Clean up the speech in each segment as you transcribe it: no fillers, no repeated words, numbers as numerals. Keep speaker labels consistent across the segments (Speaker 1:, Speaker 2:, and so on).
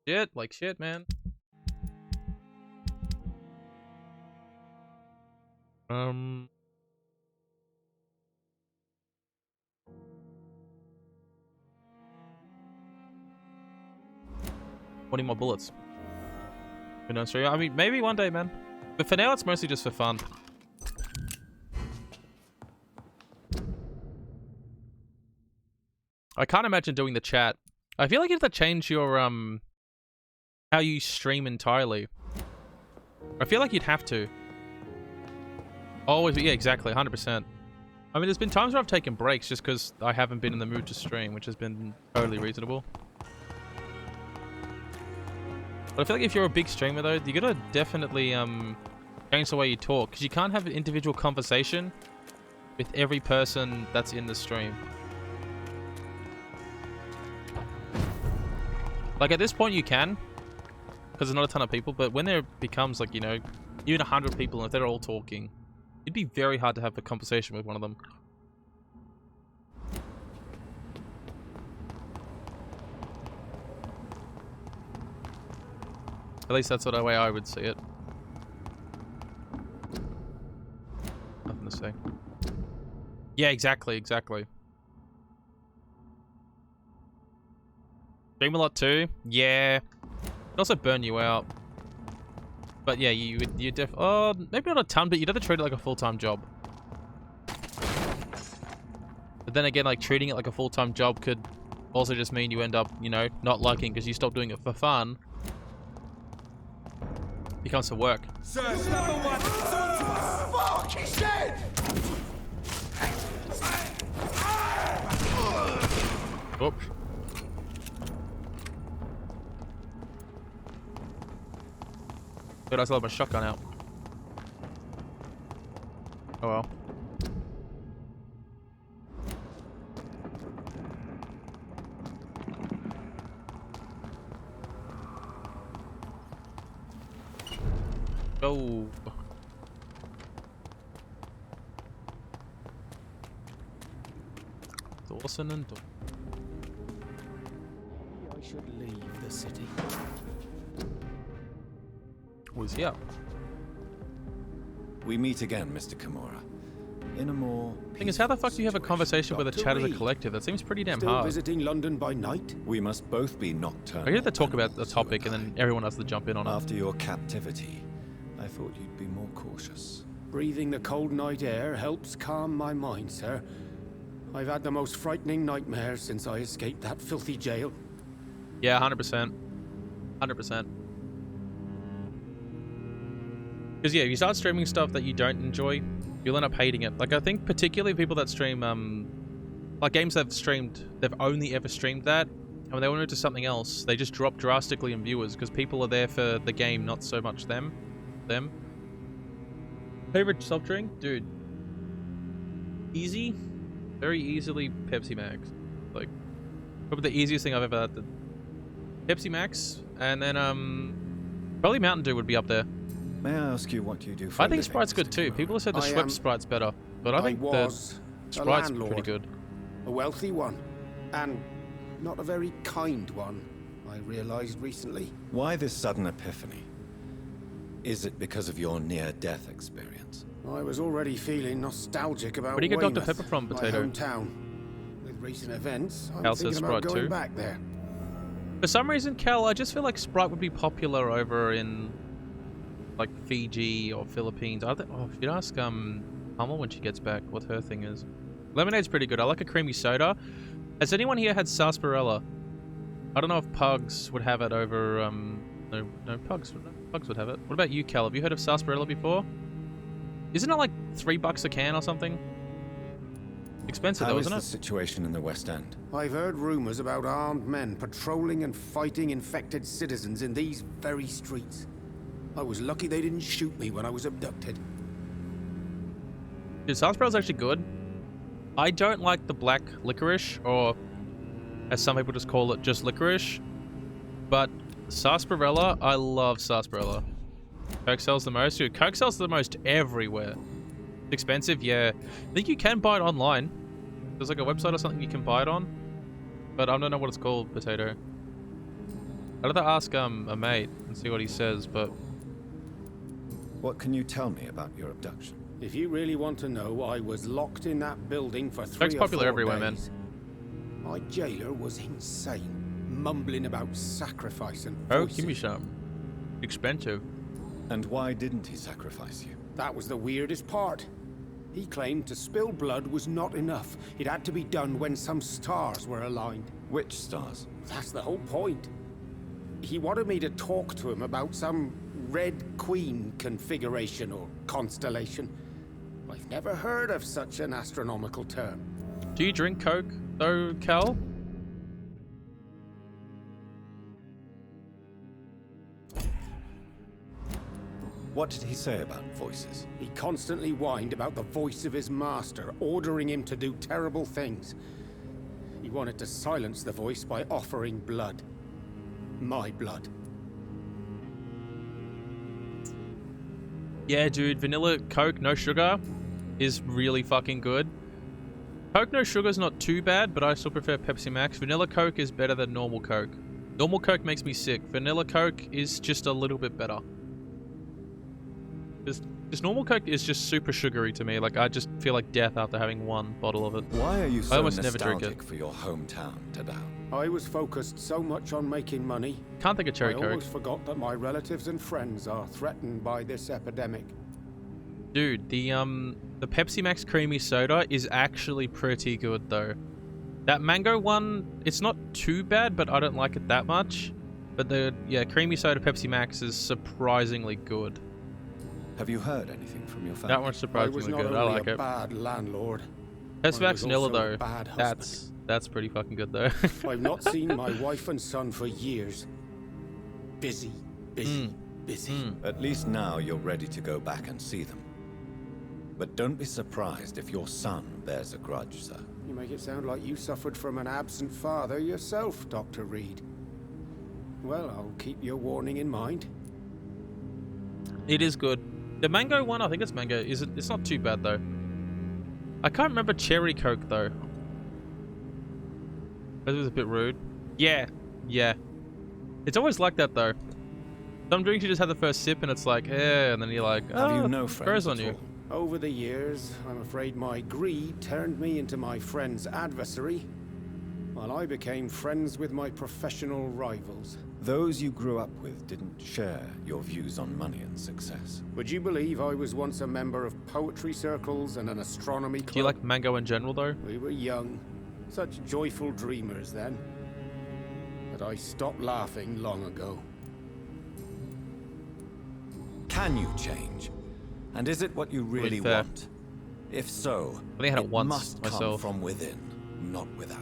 Speaker 1: Shit, like shit, man. What more bullets? Who knows? I mean, maybe one day, man. But for now, it's mostly just for fun. I can't imagine doing the chat. I feel like you have to change your, how you stream entirely. I feel like you'd have to. Always, yeah, exactly, 100%. I mean, there's been times where I've taken breaks just because I haven't been in the mood to stream, which has been totally reasonable. But I feel like if you're a big streamer, though, you gotta definitely, change the way you talk. Because you can't have an individual conversation with every person that's in the stream. Like, at this point, you can. Because there's not a ton of people. But when there becomes, like, you know, even 100 people, and if they're all talking, it'd be very hard to have a conversation with one of them. At least that's the way I would see it. Nothing to say. Yeah, exactly, exactly. Stream a lot too? Yeah. It'd also burn you out. But yeah, you oh, maybe not a ton, but you'd have to treat it like a full-time job. But then again, like, treating it like a full-time job could also just mean you end up, you know, not liking because you stop doing it for fun. Becomes for work.
Speaker 2: Sir, number one. Fuck, he's dead.
Speaker 1: Oops. Dude, I still have my shotgun out. Oh well. Oh. Dawson and Dawson.
Speaker 2: I should leave the city.
Speaker 1: Who's he up?
Speaker 3: We meet again, Mr. Kimura. In a more...
Speaker 1: Thing is, how the fuck do you have a conversation with a chat as a collective? That seems pretty damn
Speaker 2: Still
Speaker 1: hard.
Speaker 2: visiting London by night?
Speaker 3: We must both be nocturnal.
Speaker 1: I get to talk about the topic and then everyone has to jump in on it.
Speaker 3: After your captivity, I thought you'd be more cautious.
Speaker 2: Breathing the cold night air helps calm my mind, sir. I've had the most frightening nightmares since I escaped that filthy jail.
Speaker 1: Yeah, 100%. 100%. Because yeah, if you start streaming stuff that you don't enjoy, you'll end up hating it. Like, I think particularly people that stream, like games they've only ever streamed that, and when they want to move to something else, they just drop drastically in viewers because people are there for the game, not so much them. Favorite soft drink? Dude. Easy. Very easily Pepsi Max. Like, probably the easiest thing I've ever had. Pepsi Max, and then, probably Mountain Dew would be up there.
Speaker 3: May I ask you what you do for
Speaker 1: I
Speaker 3: a
Speaker 1: think
Speaker 3: living,
Speaker 1: Sprite's good
Speaker 3: Mr.
Speaker 1: too.
Speaker 3: Kimura?
Speaker 1: People have said the Schweppes Sprite's better, but I think the Sprite's pretty good.
Speaker 2: A wealthy one, and not a very kind one, I realized recently.
Speaker 3: Why this sudden epiphany? Is it because of your near-death experience?
Speaker 2: I was already feeling nostalgic about
Speaker 1: Where do you get Dr.
Speaker 2: Weymouth,
Speaker 1: Pepper from, Potato?
Speaker 2: my hometown. With recent events, I'm
Speaker 1: Cal says
Speaker 2: thinking about
Speaker 1: Sprite
Speaker 2: going
Speaker 1: too.
Speaker 2: back there.
Speaker 1: For some reason, Cal, I just feel like Sprite would be popular over in, like, Fiji or Philippines. Oh, should ask Hummel when she gets back what her thing is. Lemonade's pretty good. I like a creamy soda. Has anyone here had sarsaparilla? I don't know if Pugs would have it over. No, Pugs would have it. What about you, Cal? Have you heard of sarsaparilla before? Isn't it like $3 a can or something? Expensive though, isn't
Speaker 3: How
Speaker 1: it?
Speaker 3: is the situation in the West End?
Speaker 2: I've heard rumors about armed men patrolling and fighting infected citizens in these very streets. I was lucky they didn't shoot me when I was abducted.
Speaker 1: Dude, sarsaparilla's actually good. I don't like the black licorice, or as some people just call it, just licorice. But sarsaparilla, I love sarsaparilla. Coke sells the most. Dude, Coke sells the most everywhere. It's expensive, yeah. I think you can buy it online. There's like a website or something you can buy it on. But I don't know what it's called, Potato. I'd rather ask a mate and see what he says, but
Speaker 3: What can you tell me about your abduction?
Speaker 2: If you really want to know, I was locked in that building for 3
Speaker 1: Coke's
Speaker 2: or
Speaker 1: popular
Speaker 2: 4
Speaker 1: everywhere, man.
Speaker 2: days. My jailer was insane, mumbling about sacrifice and
Speaker 1: oh,
Speaker 2: voices.
Speaker 1: give me some. Expensive.
Speaker 3: And why didn't he sacrifice you?
Speaker 2: That was the weirdest part. He claimed to spill blood was not enough. It had to be done when some stars were aligned.
Speaker 3: Which stars?
Speaker 2: That's the whole point. He wanted me to talk to him about some Red Queen configuration or constellation. I've never heard of such an astronomical term.
Speaker 1: Do you drink Coke, though, Cal?
Speaker 3: What did he say about voices?
Speaker 2: He constantly whined about the voice of his master, ordering him to do terrible things. He wanted to silence the voice by offering blood. My blood.
Speaker 1: Yeah, dude, vanilla Coke, no sugar, is really fucking good. Coke, no sugar is not too bad, but I still prefer Pepsi Max. Vanilla Coke is better than normal Coke. Normal Coke makes me sick. Vanilla Coke is just a little bit better. Just normal Coke is just super sugary to me. Like, I just feel like death after having one bottle of it.
Speaker 3: Why are you so
Speaker 1: almost never drink
Speaker 3: nostalgic
Speaker 1: it.
Speaker 3: for your hometown, Tadao?
Speaker 2: I was focused so much on making money,
Speaker 1: Can't think of cherry
Speaker 2: I
Speaker 1: Coke.
Speaker 2: almost forgot that my relatives and friends are threatened by this epidemic.
Speaker 1: Dude, the Pepsi Max creamy soda is actually pretty good though. That mango one, it's not too bad, but I don't like it that much. But the creamy soda Pepsi Max is surprisingly good.
Speaker 3: Have you heard anything from your family?
Speaker 1: That one's
Speaker 2: I
Speaker 1: surprisingly
Speaker 2: was not
Speaker 1: good.
Speaker 2: only
Speaker 1: I like
Speaker 2: a
Speaker 1: it.
Speaker 2: bad landlord.
Speaker 1: Pepsi
Speaker 2: I
Speaker 1: Max
Speaker 2: was
Speaker 1: vanilla
Speaker 2: also a
Speaker 1: though,
Speaker 2: bad husband.
Speaker 1: that's pretty fucking good though.
Speaker 2: I've not seen my wife and son for years. Busy, busy, busy.
Speaker 3: At least now you're ready to go back and see them. But don't be surprised if your son bears a grudge, sir.
Speaker 2: You make it sound like you suffered from an absent father yourself, Dr. Reed. Well, I'll keep your warning in mind.
Speaker 1: It is good. The mango one, I think it's mango. It's not too bad though. I can't remember cherry Coke though. That was a bit rude. Yeah. It's always like that though. Some drinks you just have the first sip and it's like, and then you're like,
Speaker 3: Have you no
Speaker 1: grows
Speaker 3: friends
Speaker 1: on
Speaker 3: at
Speaker 1: you.
Speaker 3: all?
Speaker 2: Over the years, I'm afraid my greed turned me into my friend's adversary, while I became friends with my professional rivals.
Speaker 3: Those you grew up with didn't share your views on money and success.
Speaker 2: Would you believe I was once a member of poetry circles and an astronomy club?
Speaker 1: Do you like mango in general though?
Speaker 2: We were young, such joyful dreamers then. But I stopped laughing long ago.
Speaker 3: Can you change? And is it what you really
Speaker 1: fair.
Speaker 3: want? If so,
Speaker 1: I think I had it once
Speaker 3: must come
Speaker 1: myself.
Speaker 3: from within, not without.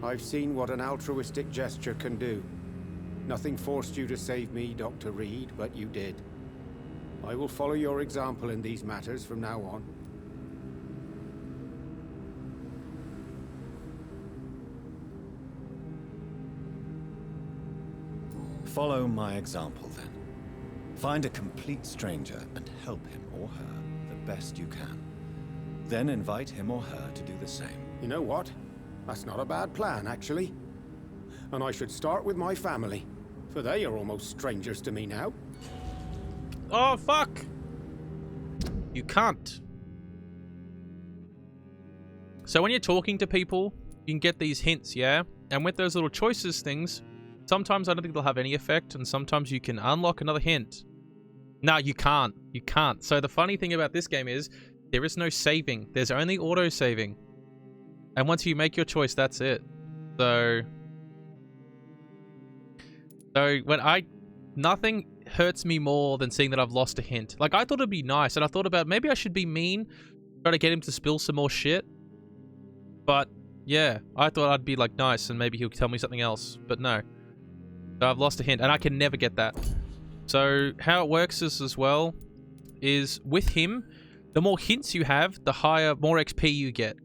Speaker 2: I've seen what an altruistic gesture can do. Nothing forced you to save me, Dr. Reed, but you did. I will follow your example in these matters from now on.
Speaker 3: Follow my example then. Find a complete stranger and help him or her the best you can. Then invite him or her to do the same.
Speaker 2: You know what? That's not a bad plan, actually. And I should start with my family, for they are almost strangers to me now.
Speaker 1: Oh fuck! You can't. So when you're talking to people, you can get these hints, yeah? And with those little choices things, sometimes I don't think they'll have any effect, and sometimes you can unlock another hint. No, you can't. You can't. So the funny thing about this game is, there is no saving. There's only auto-saving. And once you make your choice, that's it. So nothing hurts me more than seeing that I've lost a hint. Like, I thought it'd be nice, and I thought about maybe I should be mean, try to get him to spill some more shit. But yeah, I thought I'd be like nice, and maybe he'll tell me something else. But no. So I've lost a hint, and I can never get that. So how it works is as well is with him, the more hints you have, the more XP you get.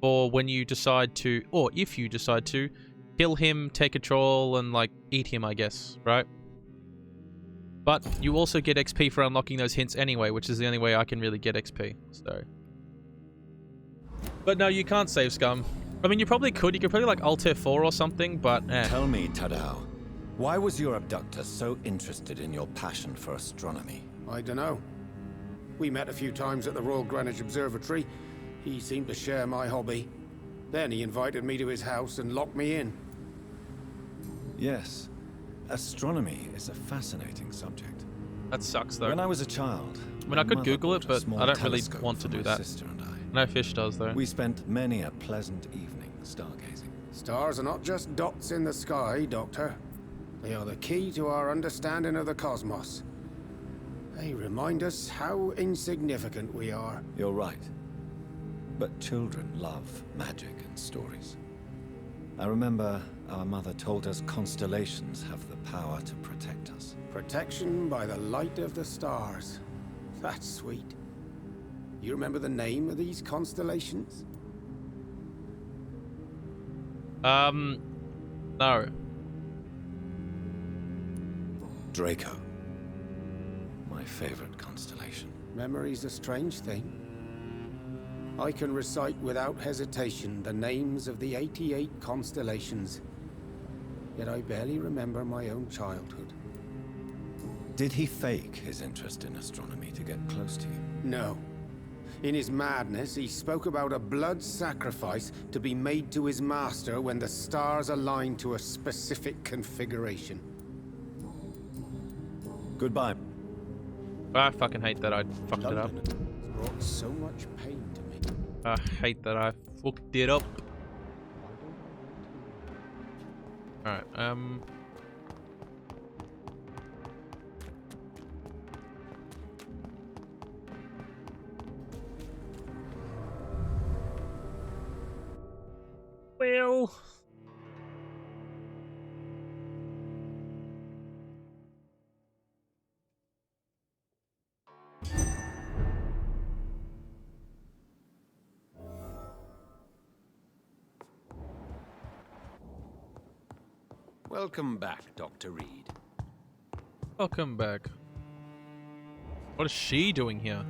Speaker 1: Or when you decide to, or if you decide to, kill him, take control, and like eat him, I guess, right? But you also get XP for unlocking those hints anyway, which is the only way I can really get XP. So, but no, you can't save Scum. I mean, you probably could. You could probably like Alt F4 or something, but
Speaker 3: Tell me, Tadao, Why was your abductor so interested in your passion for astronomy?
Speaker 2: I dunno. We met a few times at the Royal Greenwich Observatory. He seemed to share my hobby. Then he invited me to his house and locked me in.
Speaker 3: Yes. Astronomy is a fascinating subject.
Speaker 1: That sucks, though.
Speaker 3: When I was a child,
Speaker 1: I mean, I could
Speaker 3: my mother
Speaker 1: Google it,
Speaker 3: bought a
Speaker 1: but
Speaker 3: small
Speaker 1: I don't really
Speaker 3: telescope
Speaker 1: want to
Speaker 3: for
Speaker 1: do
Speaker 3: my
Speaker 1: that.
Speaker 3: sister and I.
Speaker 1: No fish does, though.
Speaker 3: We spent many a pleasant evening stargazing.
Speaker 2: Stars are not just dots in the sky, Doctor. They are the key to our understanding of the cosmos. They remind us how insignificant we are.
Speaker 3: You're right. But children love magic and stories. I remember our mother told us constellations have the power to protect us.
Speaker 2: Protection by the light of the stars. That's sweet. You remember the name of these constellations?
Speaker 1: No.
Speaker 3: Draco. My favorite constellation.
Speaker 2: Memory's a strange thing. I can recite without hesitation the names of the 88 constellations. Yet I barely remember my own childhood.
Speaker 3: Did he fake his interest in astronomy to get close to you?
Speaker 2: No. In his madness, he spoke about a blood sacrifice to be made to his master when the stars aligned to a specific configuration.
Speaker 3: Goodbye.
Speaker 1: I fucking hate that I fucked it up.
Speaker 2: London has brought so much pain to me.
Speaker 1: I hate that I fucked it up. Alright, well...
Speaker 4: Welcome back, Dr. Reed.
Speaker 1: Welcome back. What is she doing here?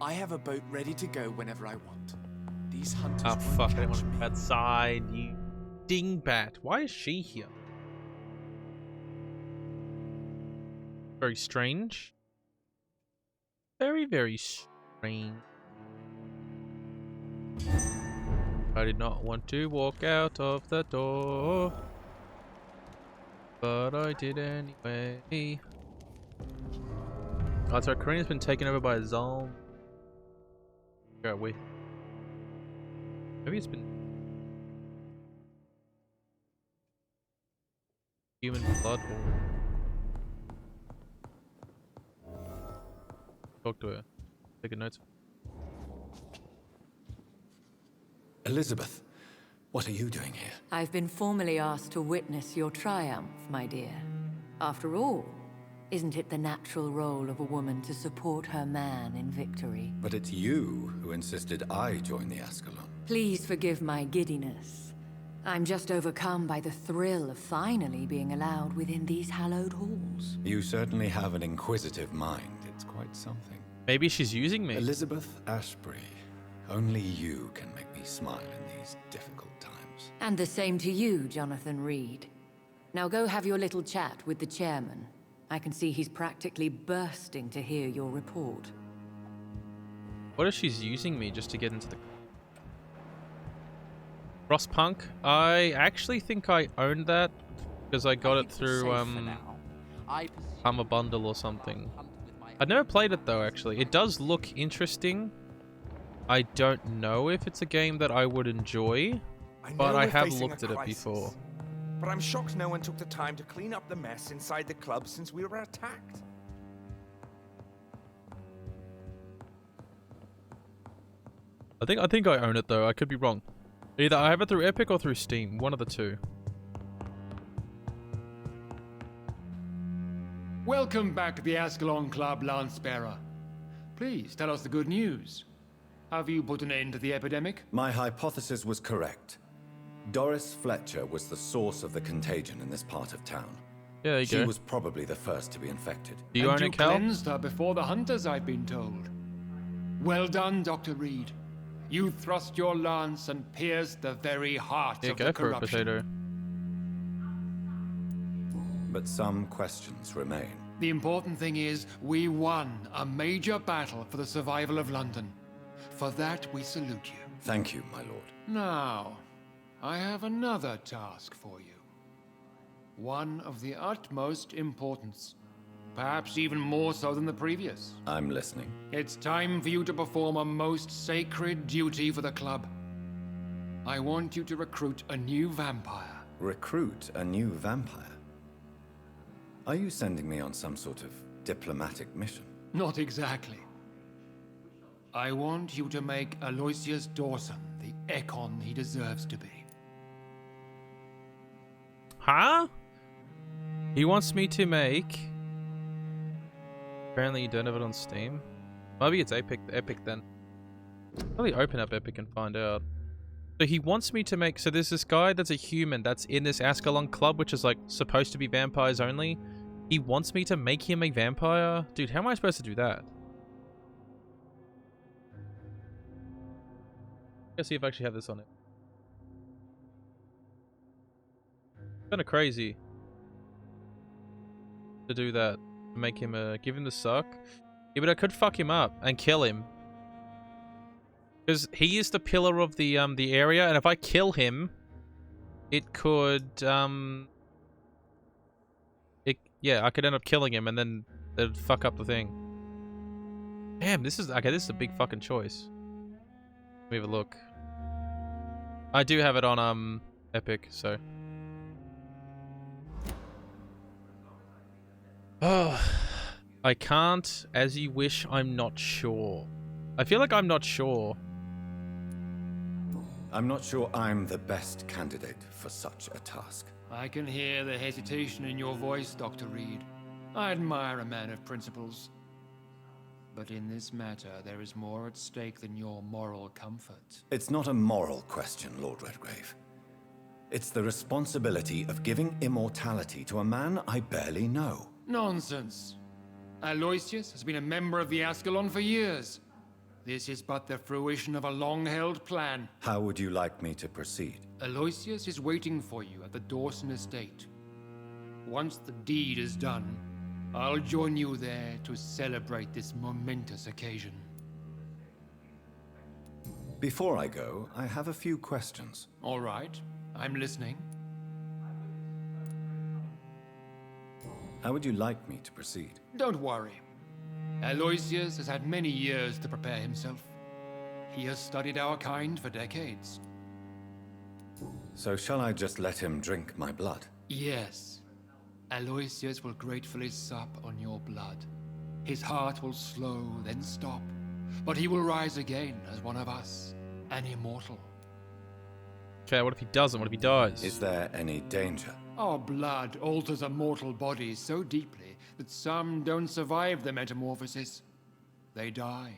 Speaker 5: I have a boat ready to go whenever I want. These hunters
Speaker 1: Oh
Speaker 5: won't
Speaker 1: fuck, I
Speaker 5: catch
Speaker 1: want
Speaker 5: me.
Speaker 1: to outside, you dingbat. Why is she here? Very strange. Very, very strange. I did not want to walk out of the door, but I did anyway. Oh, so Korea's been taken over by a zombie. Where are we? Maybe it's been human blood or talk to her. Take a note.
Speaker 3: Elizabeth, what are you doing here?
Speaker 6: I've been formally asked to witness your triumph, my dear. After all, isn't it the natural role of a woman to support her man in victory?
Speaker 3: But it's you who insisted I join the Ascalon.
Speaker 6: Please forgive my giddiness. I'm just overcome by the thrill of finally being allowed within these hallowed halls.
Speaker 3: You certainly have an inquisitive mind. It's quite something.
Speaker 1: Maybe she's using me.
Speaker 3: Elizabeth Ashbury, only you can make me smile in these difficult times.
Speaker 6: And the same to you, Jonathan Reed. Now go have your little chat with the chairman. I can see he's practically bursting to hear your report.
Speaker 1: What if she's using me just to get into the Frostpunk? I actually think I owned that because I got it through I'm a bundle or something. I've never played it though, actually. It does look interesting. I don't know if it's a game that I would enjoy, but I have looked at it before.
Speaker 7: But I'm shocked no one took the time to clean up the mess inside the club since we were attacked.
Speaker 1: I think I own it though. I could be wrong. Either I have it through Epic or through Steam. One of the two.
Speaker 8: Welcome back to the Ascalon Club, Lancebearer. Please tell us the good news. Have you put an end to the epidemic?
Speaker 3: My hypothesis was correct. Doris Fletcher was the source of the contagion in this part of town.
Speaker 1: Yeah, there you
Speaker 3: She
Speaker 1: go.
Speaker 3: was probably the first to be infected.
Speaker 1: Do you
Speaker 8: And
Speaker 1: own
Speaker 8: you
Speaker 1: it, Cal?
Speaker 8: cleansed her before the hunters, I've been told. Well done, Dr. Reed. You thrust your lance and pierced the very heart
Speaker 1: Yeah,
Speaker 8: of
Speaker 1: go
Speaker 8: the
Speaker 1: for it,
Speaker 8: corruption.
Speaker 1: potato.
Speaker 3: but some questions remain.
Speaker 8: The important thing is, we won a major battle for the survival of London. For that, we salute you.
Speaker 3: Thank you, my lord.
Speaker 8: Now, I have another task for you. One of the utmost importance. Perhaps even more so than the previous.
Speaker 3: I'm listening.
Speaker 8: It's time for you to perform a most sacred duty for the club. I want you to recruit a new vampire.
Speaker 3: Recruit a new vampire? Are you sending me on some sort of diplomatic mission?
Speaker 8: Not exactly. I want you to make Aloysius Dawson the Ekon he deserves to be.
Speaker 1: Huh? He wants me to make... Apparently you don't have it on Steam. Maybe it's Epic then. Probably open up Epic and find out. So he wants me to make... So there's this guy that's a human that's in this Ascalon club, which is like supposed to be vampires only. He wants me to make him a vampire? Dude, how am I supposed to do that? Let's see if I actually have this on it. Kind of crazy to do that. Make him give him the suck. Yeah, but I could fuck him up and kill him. Because he is the pillar of the area, and if I kill him, it could yeah, I could end up killing him, and then it'd fuck up the thing. Damn, this is a big fucking choice. Let me have a look. I do have it on Epic, so. Oh, I can't. As you wish, I'm not sure. I feel like I'm not sure.
Speaker 3: I'm not sure I'm the best candidate for such a task.
Speaker 8: I can hear the hesitation in your voice, Dr. Reed. I admire a man of principles. But in this matter, there is more at stake than your moral comfort.
Speaker 3: It's not a moral question, Lord Redgrave. It's the responsibility of giving immortality to a man I barely know.
Speaker 8: Nonsense. Aloysius has been a member of the Ascalon for years. This is but the fruition of a long-held plan.
Speaker 3: How would you like me to proceed?
Speaker 8: Aloysius is waiting for you at the Dawson estate. Once the deed is done, I'll join you there to celebrate this momentous occasion.
Speaker 3: Before I go, I have a few questions.
Speaker 8: All right, I'm listening.
Speaker 3: How would you like me to proceed?
Speaker 8: Don't worry. Aloysius has had many years to prepare himself. He has studied our kind for decades.
Speaker 3: So shall I just let him drink my blood?
Speaker 8: Yes. Aloysius will gratefully sup on your blood. His heart will slow, then stop. But he will rise again as one of us, an immortal.
Speaker 1: Okay, what if he doesn't? What if he dies?
Speaker 3: Is there any danger?
Speaker 8: Our blood alters a mortal body so deeply that some don't survive the metamorphosis. They die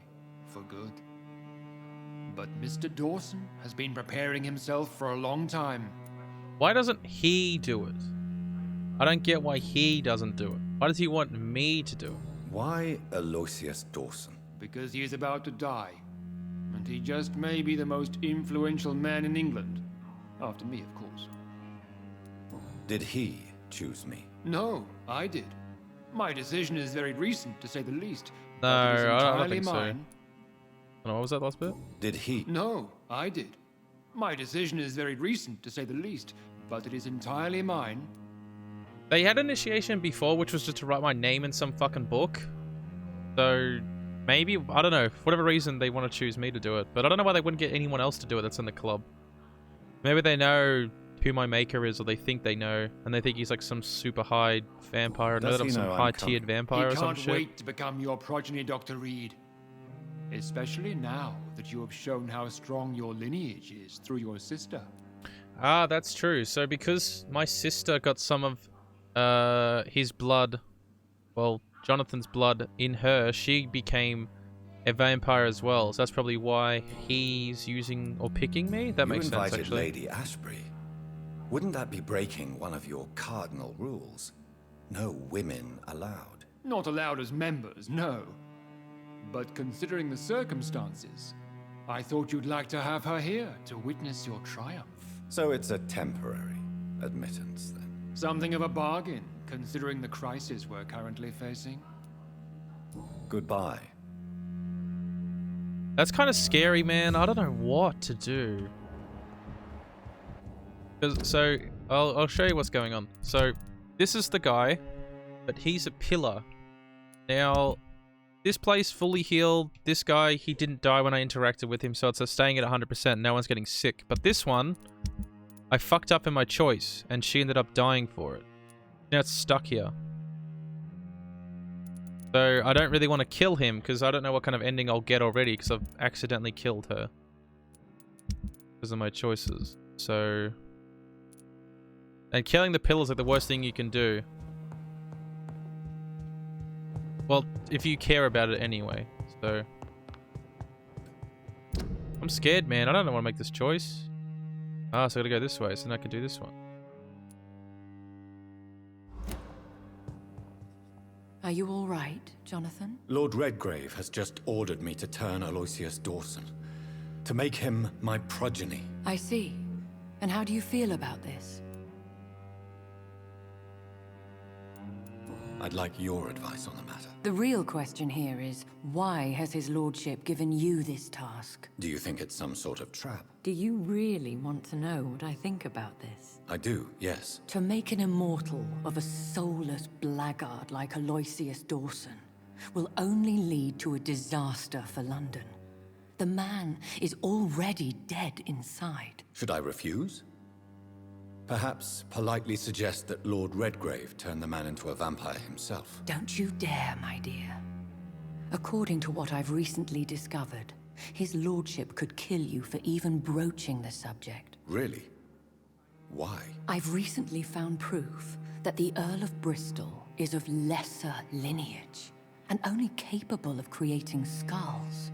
Speaker 8: for good. But Mr. Dawson has been preparing himself for a long time.
Speaker 1: Why doesn't he do it? I don't get why he doesn't do it. Why does he want me to do it?
Speaker 3: Why Aloysius Dawson?
Speaker 8: Because he is about to die. And he just may be the most influential man in England. After me, of course.
Speaker 3: Did he choose me?
Speaker 8: No, I did. My decision is very recent, to say the least.
Speaker 1: No,
Speaker 8: but it is
Speaker 1: I don't
Speaker 8: entirely
Speaker 1: think so.
Speaker 8: mine.
Speaker 1: Oh, what was that last bit?
Speaker 3: Did he?
Speaker 8: No, I did. My decision is very recent, to say the least, but it is entirely mine.
Speaker 1: They had initiation before, which was just to write my name in some fucking book. So maybe, I don't know, for whatever reason they want to choose me to do it. But I don't know why they wouldn't get anyone else to do it that's in the club. Maybe they know who my maker is, or they think they know, and they think he's like some super high vampire,
Speaker 3: Does
Speaker 1: or
Speaker 3: he
Speaker 1: some
Speaker 3: know I'm
Speaker 1: high-tiered
Speaker 3: coming?
Speaker 1: vampire
Speaker 8: He
Speaker 1: or some
Speaker 8: can't
Speaker 1: shit.
Speaker 8: wait to become your progeny, Dr. Reed. Especially now that you have shown how strong your lineage is through your sister.
Speaker 1: Ah, that's true. So because my sister got some of his blood, well, Jonathan's blood in her, she became a vampire as well. So that's probably why he's using or picking me. That makes sense,
Speaker 3: You invited
Speaker 1: actually.
Speaker 3: Lady Ashbury. Wouldn't that be breaking one of your cardinal rules? No women allowed.
Speaker 8: Not allowed as members, no. But considering the circumstances, I thought you'd like to have her here to witness your triumph.
Speaker 3: So it's a temporary admittance, then.
Speaker 8: Something of a bargain, considering the crisis we're currently facing.
Speaker 3: Goodbye.
Speaker 1: That's kind of scary, man. I don't know what to do. So, I'll show you what's going on. So, this is the guy, but he's a pillar. Now, this place fully healed. This guy, he didn't die when I interacted with him, so it's staying at 100%. No one's getting sick. But this one, I fucked up in my choice, and she ended up dying for it. Now it's stuck here. So I don't really want to kill him, because I don't know what kind of ending I'll get already, because I've accidentally killed her. Because of my choices. So... And killing the pillar is like the worst thing you can do. Well, if you care about it anyway. So... I'm scared, man. I don't know how to make this choice. Ah, so I gotta go this way, so then I can do this one.
Speaker 6: Are you all right, Jonathan?
Speaker 3: Lord Redgrave has just ordered me to turn Aloysius Dawson. To make him my progeny.
Speaker 6: I see. And how do you feel about this?
Speaker 3: I'd like your advice on the matter.
Speaker 6: The real question here is, why has his lordship given you this task?
Speaker 3: Do you think it's some sort of trap?
Speaker 6: Do you really want to know what I think about this?
Speaker 3: I do, yes.
Speaker 6: To make an immortal of a soulless blackguard like Aloysius Dawson will only lead to a disaster for London. The man is already dead inside.
Speaker 3: Should I refuse? Perhaps politely suggest that Lord Redgrave turn the man into a vampire himself.
Speaker 6: Don't you dare, my dear. According to what I've recently discovered, his lordship could kill you for even broaching the subject.
Speaker 3: Really? Why?
Speaker 6: I've recently found proof that the Earl of Bristol is of lesser lineage and only capable of creating skulls.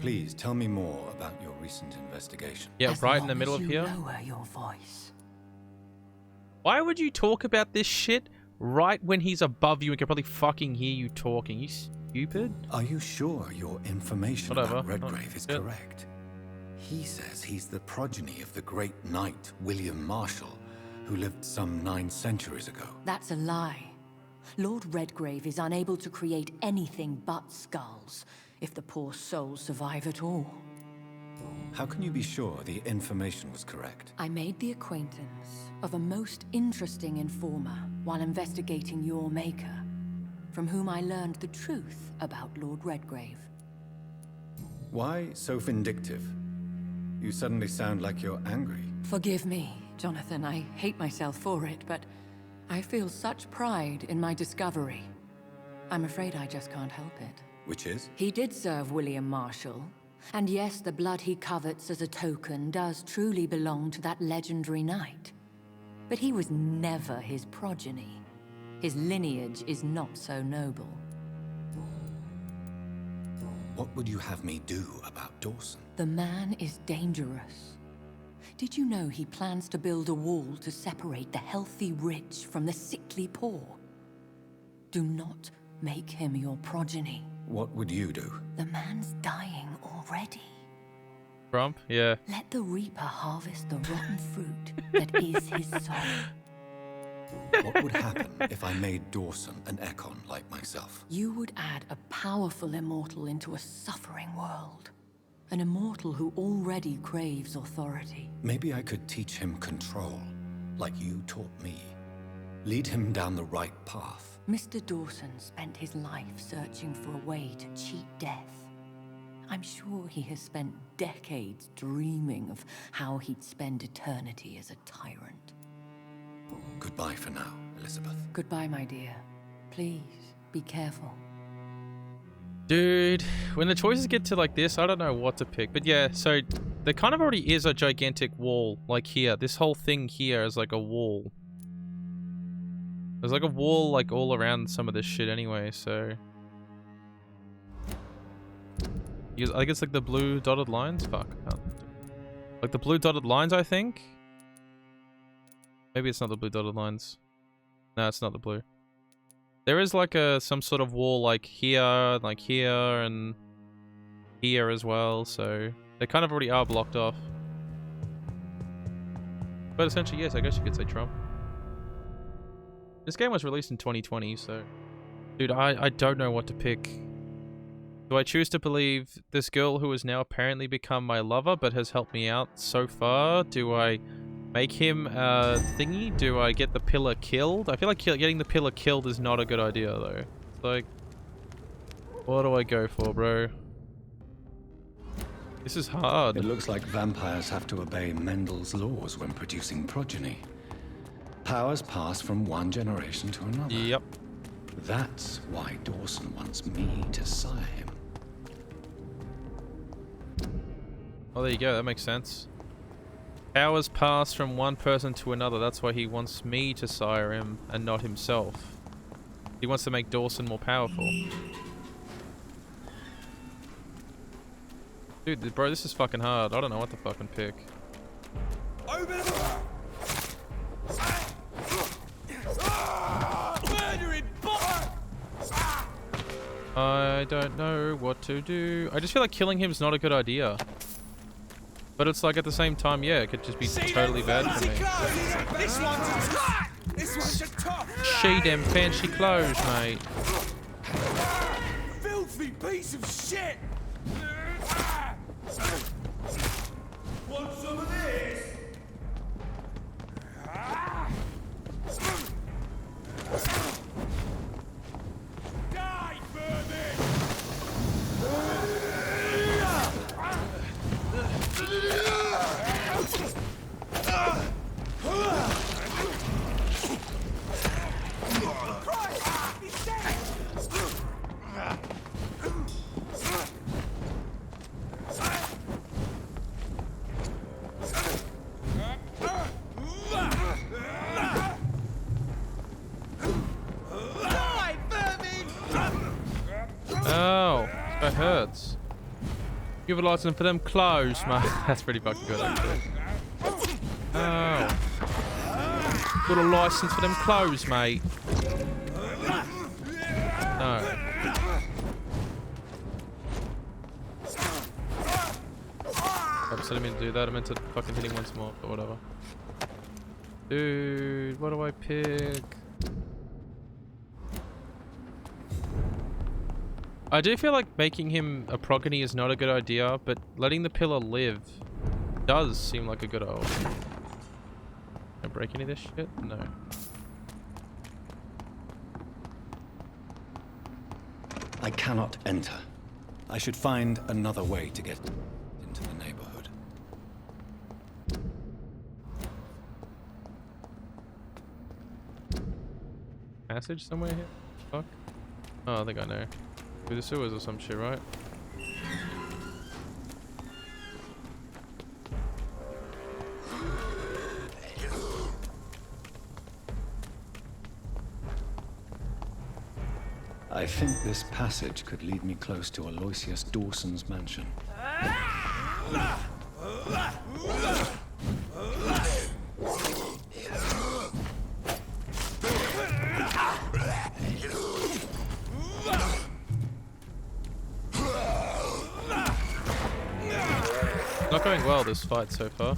Speaker 3: Please tell me more about your recent investigation.
Speaker 1: Yeah,
Speaker 6: As
Speaker 1: right in the
Speaker 6: long
Speaker 1: middle
Speaker 6: as
Speaker 1: of
Speaker 6: you
Speaker 1: here.
Speaker 6: Lower your voice.
Speaker 1: Why would you talk about this shit right when he's above you and can probably fucking hear you talking? You stupid?
Speaker 3: Are you sure your information
Speaker 1: Whatever.
Speaker 3: about Redgrave is
Speaker 1: Yeah.
Speaker 3: correct? He says he's the progeny of the great knight William Marshall, who lived some 9 centuries ago.
Speaker 6: That's a lie. Lord Redgrave is unable to create anything but skulls, if the poor souls survive at all.
Speaker 3: How can you be sure the information was correct?
Speaker 6: I made the acquaintance of a most interesting informer while investigating your maker, from whom I learned the truth about Lord Redgrave.
Speaker 3: Why so vindictive? You suddenly sound like you're angry.
Speaker 6: Forgive me, Jonathan. I hate myself for it, but I feel such pride in my discovery. I'm afraid I just can't help it.
Speaker 3: Which is?
Speaker 6: He did serve William Marshall, and yes, the blood he covets as a token does truly belong to that legendary knight. But he was never his progeny. His lineage is not so noble.
Speaker 3: What would you have me do about Dawson?
Speaker 6: The man is dangerous. Did you know he plans to build a wall to separate the healthy rich from the sickly poor? Do not make him your progeny.
Speaker 3: What would you do?
Speaker 6: The man's dying already.
Speaker 1: Trump? Yeah.
Speaker 6: Let the Reaper harvest the rotten fruit that is his soul.
Speaker 3: What would happen if I made Dawson an Ekon like myself?
Speaker 6: You would add a powerful immortal into a suffering world. An immortal who already craves authority.
Speaker 3: Maybe I could teach him control, like you taught me. Lead him down the right path.
Speaker 6: Mr. Dawson spent his life searching for a way to cheat death. I'm sure he has spent decades dreaming of how he'd spend eternity as a tyrant.
Speaker 3: Goodbye for now, Elizabeth.
Speaker 6: Goodbye, my dear. Please, be careful.
Speaker 1: Dude, when the choices get to like this, I don't know what to pick. But yeah, so there kind of already is a gigantic wall, like here. This whole thing here is like a wall. There's like a wall like all around some of this shit anyway, so... I think it's like the blue dotted lines? Fuck. I can't. Like the blue dotted lines, I think? Maybe it's not the blue dotted lines. No, it's not the blue. There is like some sort of wall like here, and here as well, so... They kind of already are blocked off. But essentially, yes, I guess you could say Trump. This game was released in 2020, so... Dude, I don't know what to pick. Do I choose to believe this girl who has now apparently become my lover but has helped me out so far? Do I make him a thingy? Do I get the pillar killed? I feel like getting the pillar killed is not a good idea, though. It's like... What do I go for, bro? This is hard.
Speaker 3: It looks like vampires have to obey Mendel's laws when producing progeny. Powers pass from one generation to another.
Speaker 1: Yep.
Speaker 3: That's why Dawson wants me to sire him.
Speaker 1: Oh, there you go. That makes sense. Powers pass from one person to another. That's why he wants me to sire him and not himself. He wants to make Dawson more powerful. Dude, bro, this is fucking hard. I don't know what to fucking pick. I don't know what to do. I just feel like killing him is not a good idea. But it's like at the same time, yeah, it could just be totally bad for me.
Speaker 7: This one's a top.
Speaker 1: She them fancy clothes, mate.
Speaker 7: Filthy piece of shit. Want some of this? Die, vermin!
Speaker 1: Oh, that hurts. Give a license for them clothes, man. That's pretty fucking good, actually. Oh. Got a license for them clothes, mate. No. Oops, I didn't mean to do that. I meant to fucking hit him once more, but whatever. Dude, what do I pick? I do feel like making him a progeny is not a good idea, but letting the pillar live does seem like a good old. Can I break any of this shit? No.
Speaker 3: I cannot enter. I should find another way to get into the neighborhood.
Speaker 1: Passage somewhere here? Fuck. Oh, I think I know. Through the sewers or some shit, right?
Speaker 3: I think this passage could lead me close to Aloysius Dawson's mansion.
Speaker 1: Not going well, this fight so far.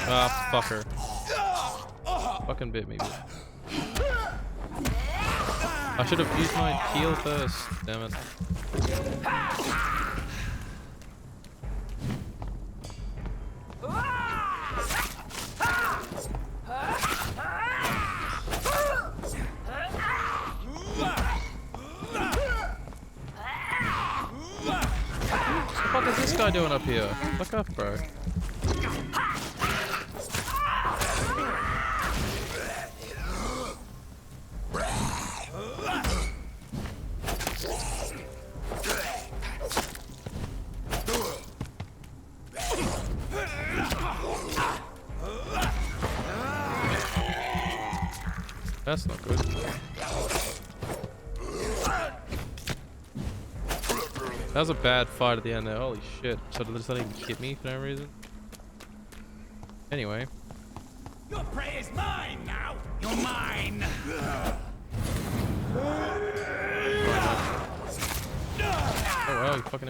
Speaker 1: Ah, fucker. Fucking bit me. I should have used my heal first. Damn it. What the fuck is this guy doing up here? Fuck off, bro. That's not good. That was a bad fight at the end there. Holy shit. So did this not even hit me for no reason? Anyway.
Speaker 7: Your prey is mine now! You're mine!
Speaker 1: Oh wow, you fucking